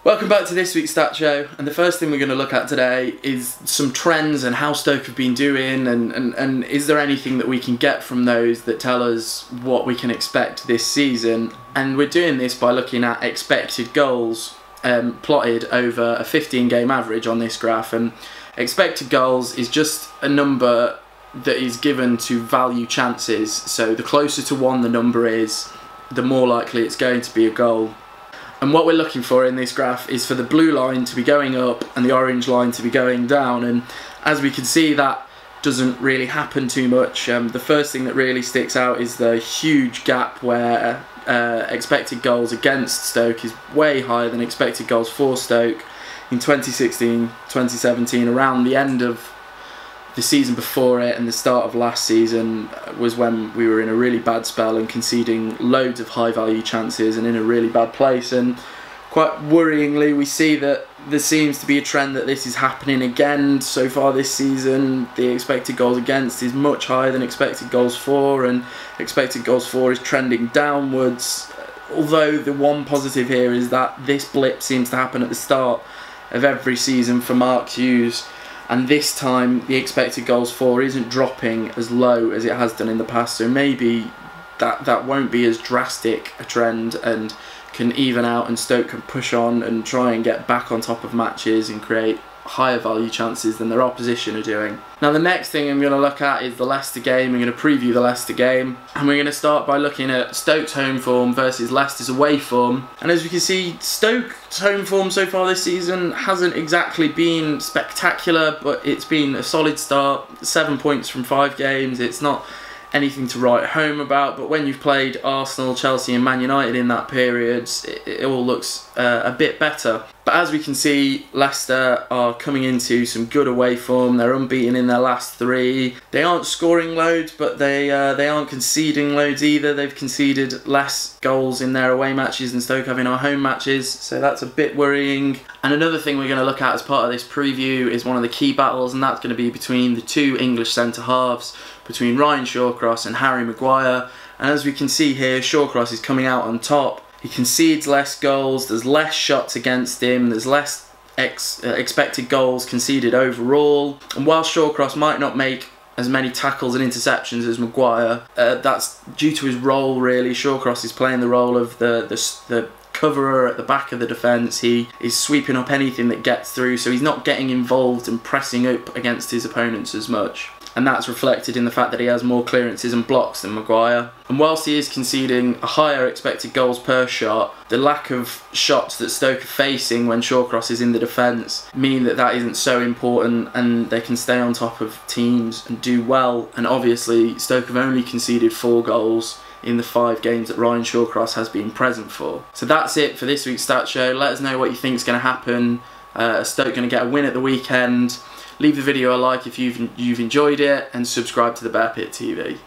Welcome back to this week's Stat Show, and the first thing we're going to look at today is some trends and how Stoke have been doing, and is there anything that we can get from those that tell us what we can expect this season. And we're doing this by looking at expected goals plotted over a 15-game average on this graph, and expected goals is just a number that is given to value chances. So the closer to 1 the number is, the more likely it's going to be a goal. And what we're looking for in this graph is for the blue line to be going up and the orange line to be going down, and as we can see, that doesn't really happen too much. The first thing that really sticks out is the huge gap where expected goals against Stoke is way higher than expected goals for Stoke. In 2016, 2017, around the end of the season before it and the start of last season was when we were in a really bad spell and conceding loads of high value chances and in a really bad place. And quite worryingly, we see that there seems to be a trend that this is happening again so far this season. The expected goals against is much higher than expected goals for, and expected goals for is trending downwards. Although the one positive here is that this blip seems to happen at the start of every season for Mark Hughes, and this time the expected goals for isn't dropping as low as it has done in the past, so maybe that won't be as drastic a trend and can even out, and Stoke can push on and try and get back on top of matches and create higher value chances than their opposition are doing. Now the next thing I'm going to look at is the Leicester game. I'm going to preview the Leicester game, and we're going to start by looking at Stoke's home form versus Leicester's away form. And as we can see, Stoke's home form so far this season hasn't exactly been spectacular, but it's been a solid start. 7 points from 5 games. It's not anything to write home about, but when you've played Arsenal, Chelsea and Man United in that period, it all looks a bit better. But as we can see, Leicester are coming into some good away form. They're unbeaten in their last 3. They aren't scoring loads, but they aren't conceding loads either. They've conceded less goals in their away matches than Stoke have in our home matches, so that's a bit worrying. And another thing we're going to look at as part of this preview is one of the key battles, and that's going to be between the 2 English centre-halves, between Ryan Shawcross and Harry Maguire. And as we can see here, Shawcross is coming out on top. He concedes less goals, there's less shots against him, there's less expected goals conceded overall. And while Shawcross might not make as many tackles and interceptions as Maguire, that's due to his role really. Shawcross is playing the role of the coverer at the back of the defence. He is sweeping up anything that gets through, so he's not getting involved and pressing up against his opponents as much. And that's reflected in the fact that he has more clearances and blocks than Maguire. And whilst he is conceding a higher expected goals per shot, the lack of shots that Stoke are facing when Shawcross is in the defence mean that that isn't so important, and they can stay on top of teams and do well. And obviously Stoke have only conceded 4 goals in the 5 games that Ryan Shawcross has been present for. So that's it for this week's Stat Show. Let us know what you think is going to happen. Stoke going to get a win at the weekend. Leave the video a like if you've enjoyed it, and subscribe to the Bear Pit TV.